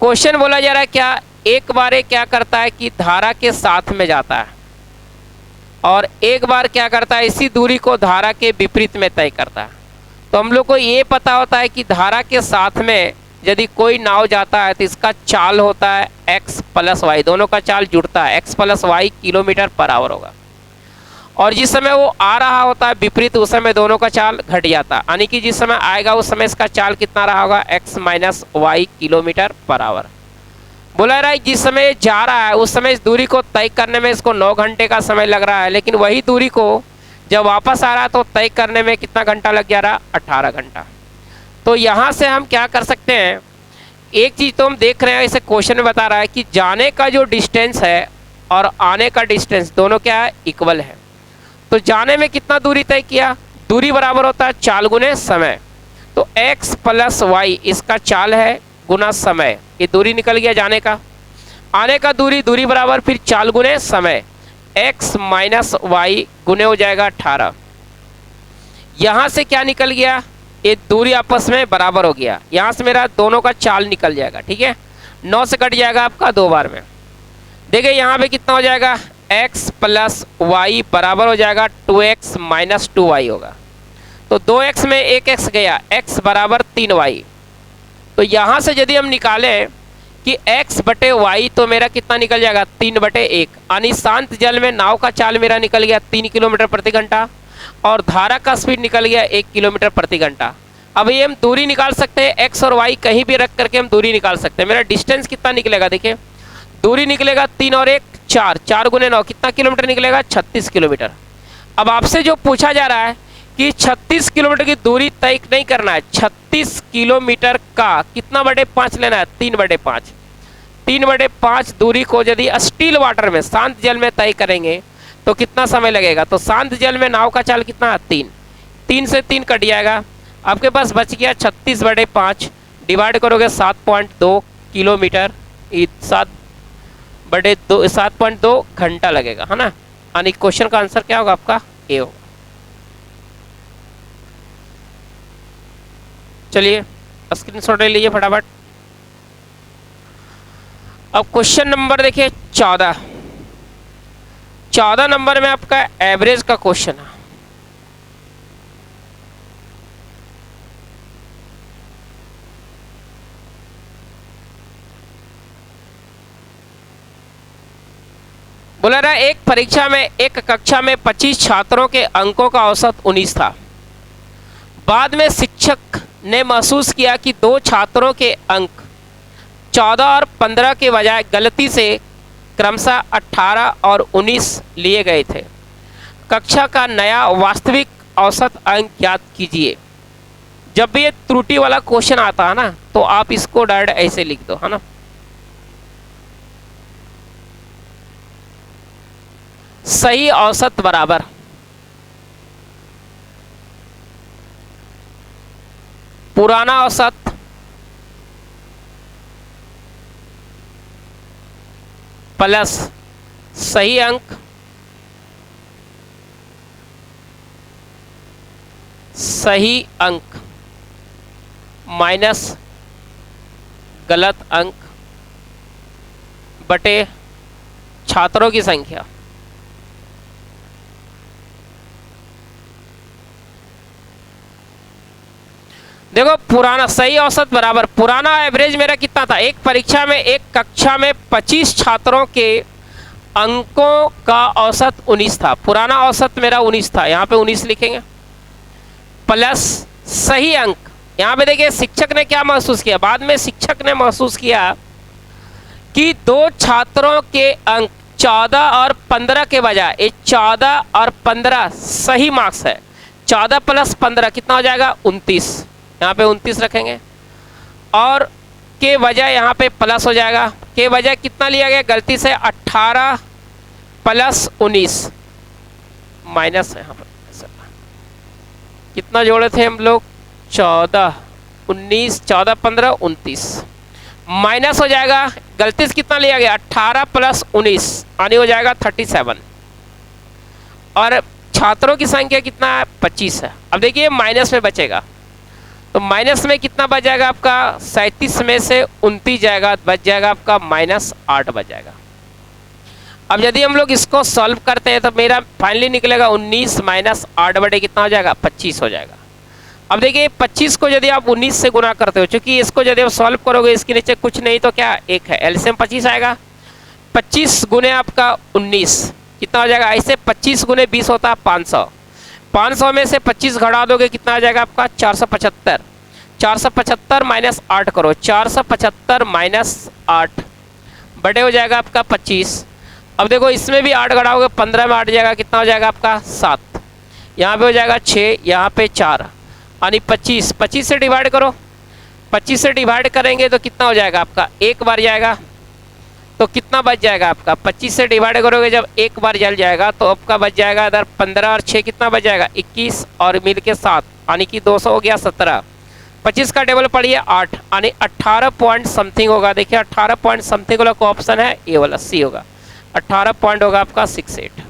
Question बोला जा रहा है क्या एक बार ये क्या करता है कि धारा के साथ में जाता है और एक बार क्या करता है इसी दूरी को धारा के विपरीत में तय करता है। तो हम लोग को ये पता होता है कि धारा के साथ में यदि कोई नाव जाता है तो इसका चाल होता है x प्लस वाई, दोनों का चाल जुड़ता है x plus y kilometre per hour होगा। और जिस समय वो आ रहा होता है विपरीत उस समय दोनों का चाल घट जाता है, यानी कि जिस समय आएगा उस समय इसका चाल कितना रहा होगा x minus y kilometre per hour. बोला रहा है जिस समय जा रहा है उस समय इस दूरी को तय करने में इसको 9 घंटे का समय लग रहा है, लेकिन वही दूरी को जब वापस आ रहा है तो तय करने में कितना घंटा लग जा रहा है 18 घंटा। तो यहाँ से हम क्या कर सकते हैं, एक चीज़ तो हम देख रहे हैं इसे क्वेश्चन में बता रहा है कि जाने का जो डिस्टेंस है और आने का डिस्टेंस दोनों क्या है इक्वल है। तो जाने में कितना दूरी तय किया, दूरी बराबर होता है चाल गुने समय। तो x प्लस वाई इसका चाल है गुना समय, ये दूरी निकल गया जाने का। आने का दूरी बराबर फिर चाल गुने समय, x माइनस वाई गुने हो जाएगा 18। यहाँ से क्या निकल गया, ये दूरी आपस में बराबर हो गया, यहाँ से मेरा दोनों का चाल निकल जाएगा। ठीक है, 9 से कट जाएगा आपका 2 बार में। देखिए यहाँ पे कितना हो जाएगा, x प्लस वाई बराबर हो जाएगा 2x माइनस 2y होगा। तो 2x में 1x गया, x बराबर 3y। तो यहाँ से यदि हम निकालें कि x बटे y तो मेरा कितना निकल जाएगा, 3/1। यानी शांत जल में नाव का चाल मेरा निकल गया 3 किलोमीटर प्रति घंटा और धारा का स्पीड निकल गया 1 किलोमीटर प्रति घंटा। अब ये हम दूरी निकाल सकते हैं, x और y कहीं भी रख करके हम दूरी निकाल सकते हैं। मेरा डिस्टेंस कितना निकलेगा, देखिए दूरी निकलेगा 3 और 1 4, 4 गुने 9 कितना किलोमीटर निकलेगा, 36 किलोमीटर। अब आपसे जो पूछा जा रहा है कि 36 किलोमीटर की दूरी तय नहीं करना है, 36 किलोमीटर का कितना बटे 5 लेना है, 3/5। 3/5 दूरी को यदि स्टिल वाटर में शांत जल में तय करेंगे तो कितना समय लगेगा। तो शांत जल में नाव का चाल कितना है, 3। 3 से 3 कट जाएगा, आपके पास बच गया 36/5 डिवाइड करोगे 7.2 किलोमीटर, 7/2 घंटा लगेगा, है ना। यानी क्वेश्चन का आंसर क्या होगा आपका, ए होगा। चलिए स्क्रीनशॉट ले लीजिए फटाफट। अब क्वेश्चन नंबर देखिए 14 नंबर में आपका एवरेज का क्वेश्चन है। बोला रहा एक परीक्षा में एक कक्षा में 25 छात्रों के अंकों का औसत 19 था। बाद में शिक्षक ने महसूस किया कि 2 छात्रों के अंक 14 और 15 के बजाय गलती से क्रमशः 18 और 19 लिए गए थे। कक्षा का नया वास्तविक औसत अंक ज्ञात कीजिए। जब भी ये त्रुटि वाला क्वेश्चन आता है ना तो आप इसको डायरेक्ट ऐसे लिख दो, है ना। सही औसत बराबर पुराना औसत प्लस सही अंक माइनस गलत अंक बटे छात्रों की संख्या। देखो पुराना सही औसत बराबर पुराना एवरेज मेरा कितना था, एक परीक्षा में एक कक्षा में 25 छात्रों के अंकों का औसत 19 था। पुराना औसत मेरा 19 था, यहाँ पे 19 लिखेंगे प्लस सही अंक। यहाँ पे देखिए शिक्षक ने क्या महसूस किया, बाद में शिक्षक ने महसूस किया कि 2 छात्रों के अंक 14 और 15 के बजाय ये 14 और 15 सही मार्क्स है। 14 प्लस 15 कितना हो जाएगा, 29। यहाँ पे 29 रखेंगे और के बजाय यहाँ पे प्लस हो जाएगा। के बजाय कितना लिया गया गलती से, 18 प्लस 19 माइनस है। यहाँ पर कितना जोड़े थे हम लोग, 14 19 14 15 29 माइनस हो जाएगा। गलती से कितना लिया गया, 18 प्लस 19 यानी हो जाएगा 37 और छात्रों की संख्या कितना है, 25 है। अब देखिए माइनस में बचेगा तो माइनस में कितना बच जाएगा आपका, 37 में से 29 जाएगा, बच जाएगा आपका -8 बच जाएगा। अब यदि हम लोग इसको सॉल्व करते हैं तो मेरा फाइनली निकलेगा 19 माइनस 8 बटे कितना हो जाएगा, 25 हो जाएगा। अब देखिए 25 को यदि आप 19 से गुना करते हो, क्योंकि इसको यदि आप सॉल्व करोगे इसके नीचे कुछ नहीं तो क्या एक है, एलसीएम 25 आएगा। 25 गुने आपका 19 कितना हो जाएगा, ऐसे 25 गुने 20 होता है 500। 500 में से 25 घटा दोगे कितना आ जाएगा आपका, 475। 475 माइनस 8 करो, 475 माइनस 8 बटे हो जाएगा आपका 25। अब देखो इसमें भी 8 घटाओगे, 15 में 8 जाएगा, कितना हो जाएगा आपका 7। यहाँ पे हो जाएगा 6, यहाँ पे 4 यानी 25। 25 से डिवाइड करो, 25 से डिवाइड करेंगे तो कितना हो जाएगा आपका, एक बार जाएगा तो कितना बच जाएगा आपका, 25 से डिवाइड करोगे जब एक बार जल जाएगा तो आपका बच जाएगा इधर 15 और 6 कितना बच जाएगा, 21 और मिल के 7 यानी कि 200 हो गया 17। 25 का टेबल पढ़िए 8 यानी 18 पॉइंट समथिंग होगा। देखिए 18 पॉइंट समथिंग वाला को ऑप्शन है ये वाला सी होगा, 18 पॉइंट होगा आपका 68।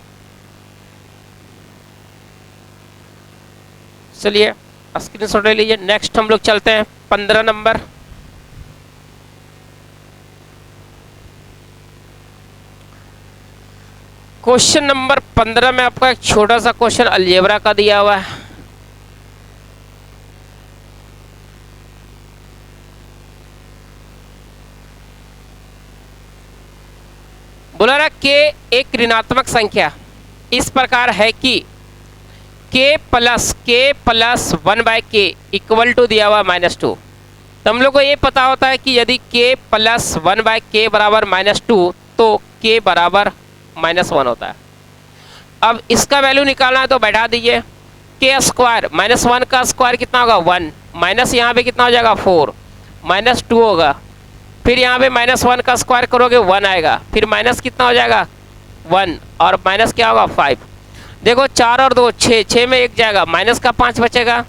चलिए स्क्रीनशॉट ले लीजिए। नेक्स्ट हम लोग चलते हैं 15 नंबर। क्वेश्चन नंबर 15 में आपका एक छोटा सा क्वेश्चन अलजेब्रा का दिया हुआ है। बोला रहा के एक ऋणात्मक संख्या इस प्रकार है कि k plus 1/k equal to दिया हुआ -2। तो हम लोग को ये पता होता है कि यदि k प्लस 1/k बराबर -2 तो k बराबर -1 होता है। अब इसका वैल्यू निकालना है तो बैठा दीजिए k स्क्वायर -1 का स्क्वायर कितना होगा 1, माइनस यहाँ पे कितना हो जाएगा 4, -2 होगा, फिर यहाँ पे -1 का स्क्वायर करोगे 1 आएगा, फिर माइनस कितना हो जाएगा 1 और माइनस क्या होगा 5। देखो 4 और 2 6, 6 में 1 जाएगा, माइनस का 5 बचेगा,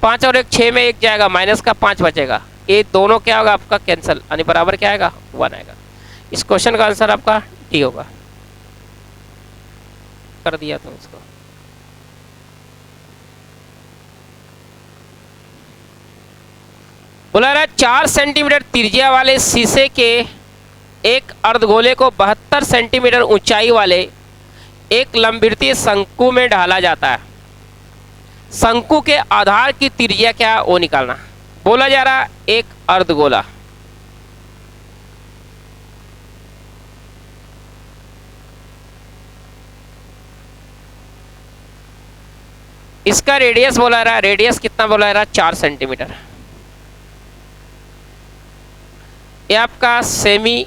5 और 1 6 में 1 जाएगा, माइनस का 5 बचेगा। ये दोनों क्या होगा आपका कैंसिल, यानी बराबर क्या आएगा 1 आएगा। इस क्वेश्चन का आंसर आपका डी होगा। कर दिया तुम इसको। बोला रहा 4 सेंटीमीटर त्रिज्या वाले शीशे के एक अर्धगोले को 72 सेंटीमीटर ऊंचाई वाले एक लंबवृत्तीय शंकु में ढाला जाता है। शंकु के आधार की त्रिज्या क्या है वो निकालना। बोला जा रहा एक अर्धगोला, इसका रेडियस बोला रहा, रेडियस कितना बोला रहा 4 सेंटीमीटर। ये आपका सेमी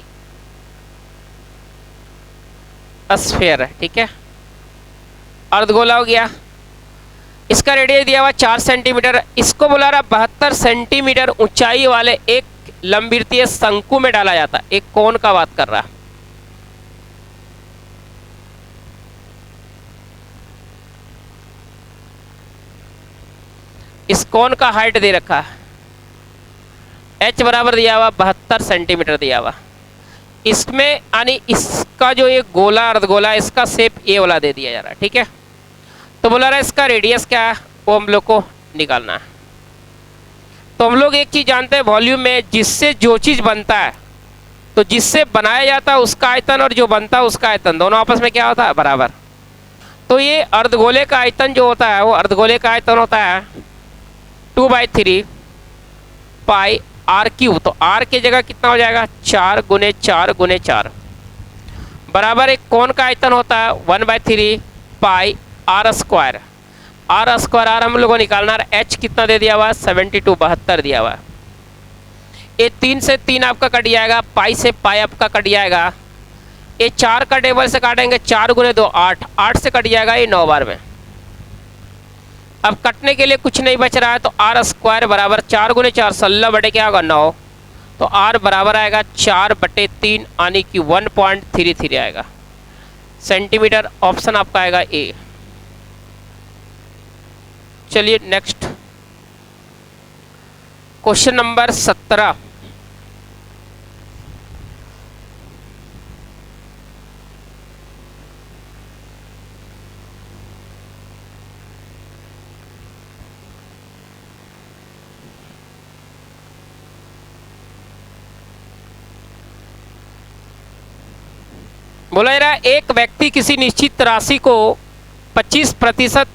स्फीयर है, ठीक है, अर्धगोला हो गया। इसका रेडियस दिया हुआ 4 सेंटीमीटर, इसको बोला रहा 72 सेंटीमीटर ऊंचाई वाले एक लंबवृत्तीय शंकु में डाला जाता है। एक कोण का बात कर रहा। इस कोण का हाइट दे रखा है h बराबर दिया हुआ 72 सेंटीमीटर दिया हुआ। इसमें यानी इसका जो ये गोला अर्धगोला इसका शेप ये वाला दे दिया जा रहा है, ठीक है। तो बोला रहा इसका रेडियस क्या है वो हम लोग को निकालना है। तो हम लोग एक चीज जानते हैं वॉल्यूम में, जिससे जो चीज बनता है तो जिससे बनाया जाता है उसका आयतन और जो बनता है उसका आयतन दोनों आपस में क्या होता है बराबर। तो ये अर्धगोले का आयतन जो होता है वो अर्धगोले का आयतन होता है 2/3 पाई आर क्यूब। तो आर की जगह कितना हो जाएगा 4 × 4 × 4 बराबर एक कोण का आयतन होता है 1/3 pi r square. R square r हम लोग को निकालना है। एच कितना दे दिया हुआ 72 72 दिया हुआ है। ये 3 से 3 आपका कट जाएगा, पाई से पाई आपका कट जाएगा। ये 4 का टेबल से काटेंगे 4 × 2 8, 8 से कट जाएगा ये 9 बार में। अब कटने के लिए कुछ नहीं बच रहा है तो आर स्क्वायर बराबर 4 × 4 16 बटे क्या होगा 9। तो आर बराबर आएगा 4/3 यानी कि 1.33 आएगा सेंटीमीटर। ऑप्शन आपका आएगा ए। चलिए नेक्स्ट क्वेश्चन नंबर 17। बोला जा रहा है एक व्यक्ति किसी निश्चित राशि को 25%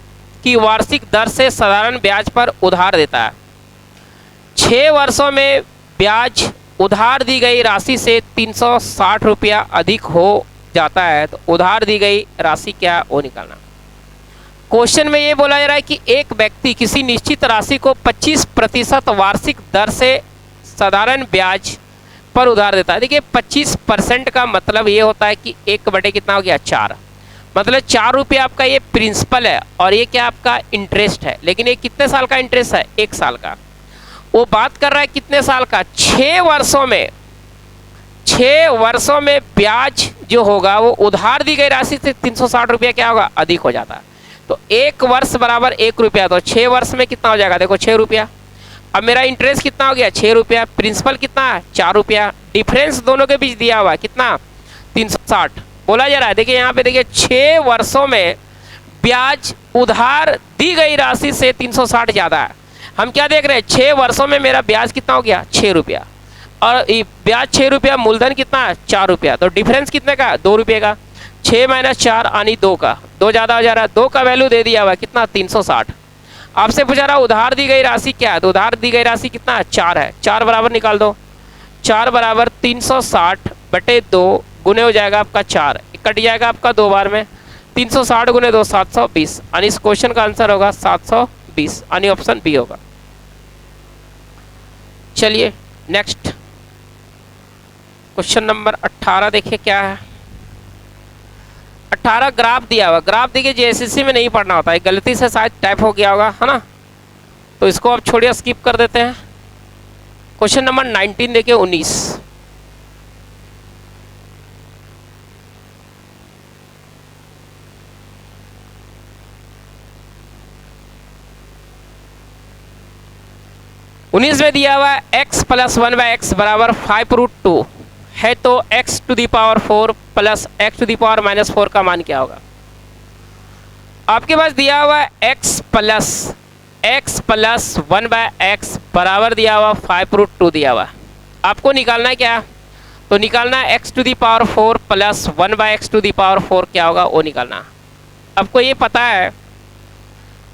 की वार्षिक दर से साधारण ब्याज पर उधार देता है। 6 वर्षों में ब्याज उधार दी गई राशि से 360 रुपया अधिक हो जाता है। तो उधार दी गई राशि क्या वो निकालना। क्वेश्चन में ये बोला जा रहा है कि एक व्यक्ति किसी निश्चित राशि को 25% वार्षिक दर से साधारण ब्याज पर उधार देता है। देखिए 25% का मतलब ये होता है कि 1 बटे कितना हो गया 4, मतलब 4 रुपये आपका ये प्रिंसिपल है और ये क्या आपका इंटरेस्ट है। लेकिन ये कितने साल का इंटरेस्ट है 1 साल का। वो बात कर रहा है कितने साल का 6 वर्षों में। 6 वर्षों में ब्याज जो होगा वो उधार दी गई राशि से 360 रुपया क्या होगा अधिक हो जाता है। तो 1 वर्ष बराबर 1 रुपया, तो 6 वर्ष में कितना हो जाएगा देखो 6 रुपया। अब मेरा इंटरेस्ट कितना हो गया 6 रुपया, प्रिंसिपल कितना है 4 रुपया, डिफरेंस दोनों के बीच दिया हुआ कितना 360 बोला जा रहा है। देखिए यहाँ पे देखिए 6 वर्षों में ब्याज उधार दी गई राशि से 360 ज़्यादा है। हम क्या देख रहे हैं, 6 वर्षों में मेरा ब्याज कितना हो गया, 6 रुपया, और ब्याज 6 रुपया, मूलधन कितना है, 4 रुपया, तो डिफरेंस कितने का, 2 रुपये का। 6 माइनस 4 यानी 2 का, 2 ज़्यादा हो जा रहा है, 2 का वैल्यू दे दिया हुआ कितना, 360। आपसे पूछा रहा उधार दी गई राशि क्या है, तो उधार दी गई राशि कितना है, 4 है। 4 बराबर निकाल दो, 4 बराबर 360 बटे 2 गुने हो जाएगा आपका 4, कट जाएगा आपका 2 बार में, 360 गुने 2 720, यानी इस क्वेश्चन का आंसर होगा 720, यानी ऑप्शन बी होगा। चलिए नेक्स्ट क्वेश्चन नंबर 18 देखिए क्या है। 18 ग्राफ दिया हुआ, ग्राफ देखिए जेएसएससी में नहीं पढ़ना होता है, गलती से शायद टाइप हो गया होगा, है ना, तो इसको आप छोड़िए, स्किप कर देते हैं। क्वेश्चन नंबर 19 देखिए 19, में दिया हुआ है x प्लस 1/x बराबर 5√2 है, तो x to the power 4 plus x to the power -4 का मान क्या होगा। आपके पास दिया हुआ है x प्लस 1/x बराबर दिया हुआ 5√2 दिया हुआ, आपको निकालना है क्या, तो निकालना है x to the power 4 plus 1/x to the power 4 क्या होगा वो निकालना। आपको ये पता है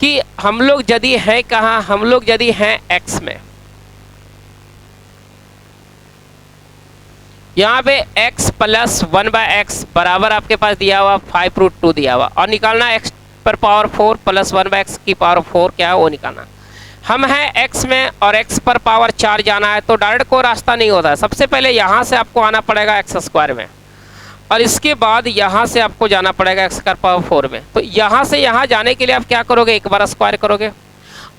कि हम लोग यदि हैं कहाँ, हम लोग यदि हैं x में, यहाँ पे x प्लस 1/x बराबर आपके पास दिया हुआ 5√2 दिया हुआ, और निकालना x पर पावर 4 प्लस 1/x की पावर 4 क्या है वो निकालना। हम हैं x में और x पर पावर 4 जाना है, तो डायरेक्ट कोई रास्ता नहीं होता है, सबसे पहले यहाँ से आपको आना पड़ेगा x² में, और इसके बाद यहाँ से आपको जाना पड़ेगा x का पावर 4 में। तो यहाँ से यहाँ जाने के लिए आप क्या करोगे, एक बार स्क्वायर करोगे,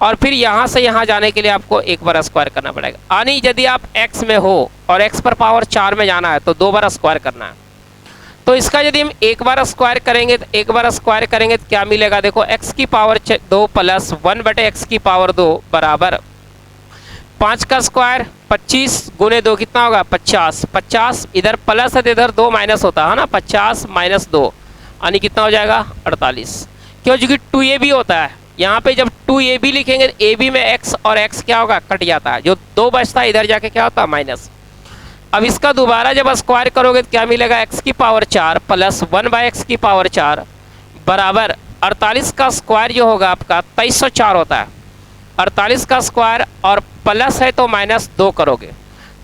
और फिर यहाँ से यहाँ जाने के लिए आपको एक बार स्क्वायर करना पड़ेगा। यानी यदि आप x में हो और x पर पावर 4 में जाना है तो 2 बार स्क्वायर करना है। तो इसका यदि हम एक बार स्क्वायर करेंगे तो क्या मिलेगा, देखो x की पावर 2 प्लस 1/x की पावर 2 बराबर 5 का स्क्वायर 25 गुने 2 कितना होगा, 50। 50 इधर प्लस है तो इधर 2 माइनस होता है ना, 50 माइनस 2 यानी कितना हो जाएगा, 48। क्यों, क्योंकि 2ab होता है, यहाँ पे जब 2ab लिखेंगे तो ab में x और x क्या होगा, कट जाता है, जो 2 बचता है इधर जाके क्या होता है, माइनस। अब इसका दोबारा जब स्क्वायर करोगे तो क्या मिलेगा, x की पावर 4 प्लस 1/x की पावर 4 बराबर 48 का स्क्वायर जो होगा आपका 2304 होता है। 48 का स्क्वायर और प्लस है तो -2 करोगे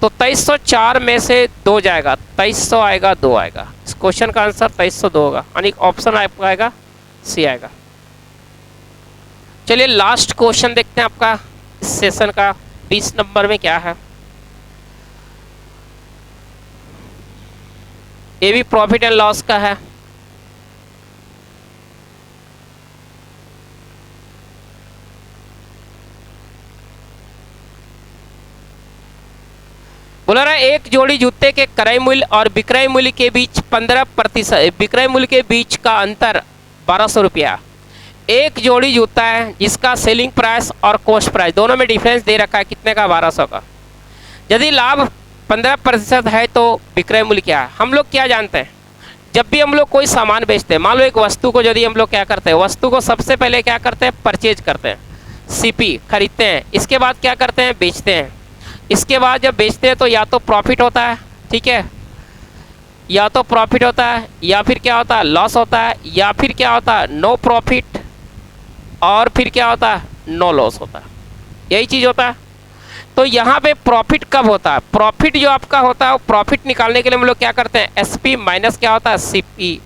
तो 2304 में से 2 जाएगा, 2300 आएगा, 2 आएगा। इस क्वेश्चन का आंसर 2302 होगा, यानी ऑप्शन आपका आएगा सी आएगा। चलिए लास्ट क्वेश्चन देखते हैं आपका इस सेशन का 20 नंबर में क्या है। ये भी प्रॉफिट एंड लॉस का है। बोला रहा है एक जोड़ी जूते के क्रय मूल्य और विक्रय मूल्य के बीच 15%, विक्रय मूल्य के बीच का अंतर 1200 रुपया। एक जोड़ी जूता है जिसका सेलिंग प्राइस और कॉस्ट प्राइस दोनों में डिफरेंस दे रखा है कितने का, 1200 का। यदि लाभ 15% है तो विक्रय मूल्य क्या है। हम लोग क्या जानते हैं, जब भी हम लोग कोई सामान बेचते हैं, मान लो एक वस्तु को यदि हम लोग क्या करते हैं, वस्तु को सबसे पहले क्या करते हैं, परचेज करते हैं, सीपी खरीदते हैं, इसके बाद क्या करते हैं, बेचते हैं। इसके बाद जब बेचते हैं तो या तो प्रॉफिट होता है, ठीक है, या तो प्रॉफिट होता है, या फिर क्या होता है, लॉस होता है, या फिर क्या होता है, नो प्रॉफिट, और फिर क्या होता है, नो लॉस होता है, यही चीज़ होता है। तो यहाँ पे प्रॉफिट कब होता है, प्रॉफिट जो आपका होता है वो प्रॉफिट निकालने के लिए हम लोग क्या करते हैं, एसपी माइनस क्या होता है, सीपी,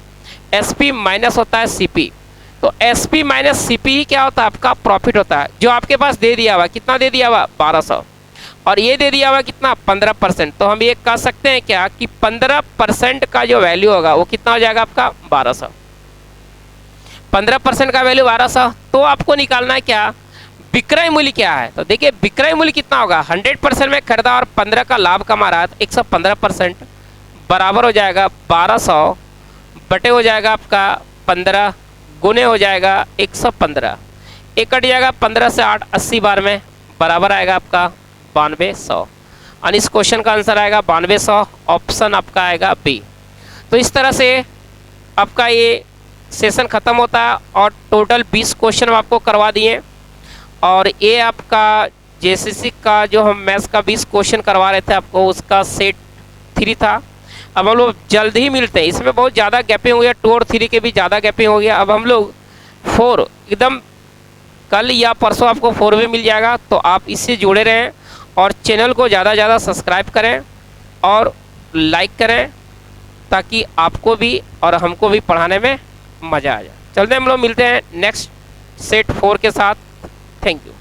एसपी माइनस होता है सीपी। तो एसपी माइनस सीपी ही क्या होता है, आपका प्रॉफिट होता है, जो आपके पास दे दिया हुआ, कितना दे दिया हुआ, 1200, और ये दे दिया हुआ कितना, 15%। तो हम ये कह सकते हैं क्या कि 15% का जो वैल्यू होगा वो कितना हो जाएगा आपका, 1200। 15% का वैल्यू 1200, तो आपको निकालना है क्या, विक्रय मूल्य क्या है। तो देखिए विक्रय मूल्य कितना होगा, 100% में खरीदा और 15 का लाभ कमा रहा है तो 115% बराबर हो जाएगा 1200 बटे हो जाएगा आपका 15 गुने हो जाएगा 115, एक कट जाएगा 15 से 8 80 बार में बराबर आएगा आपका 9200, और इस क्वेश्चन का आंसर आएगा 9200, ऑप्शन आपका आएगा बी। तो इस तरह से आपका ये सेशन ख़त्म होता है और टोटल 20 क्वेश्चन हम आपको करवा दिए। और ये आपका जेसीसी का जो हम मैथ्स का 20 क्वेश्चन करवा रहे थे आपको, उसका सेट 3 था। अब हम लोग जल्द ही मिलते हैं। इसमें बहुत ज़्यादा गैपिंग हो गया, 2 और 3 के भी ज़्यादा गैपिंग हो गया। अब हम लोग 4 एकदम कल या परसों आपको 4 भी मिल जाएगा। तो आप इससे जुड़े रहें और चैनल को ज़्यादा से ज़्यादा सब्सक्राइब करें और लाइक करें, ताकि आपको भी और हमको भी पढ़ाने में मज़ा आ जाए। चलते हम लोग मिलते हैं नेक्स्ट सेट 4 के साथ। Thank you.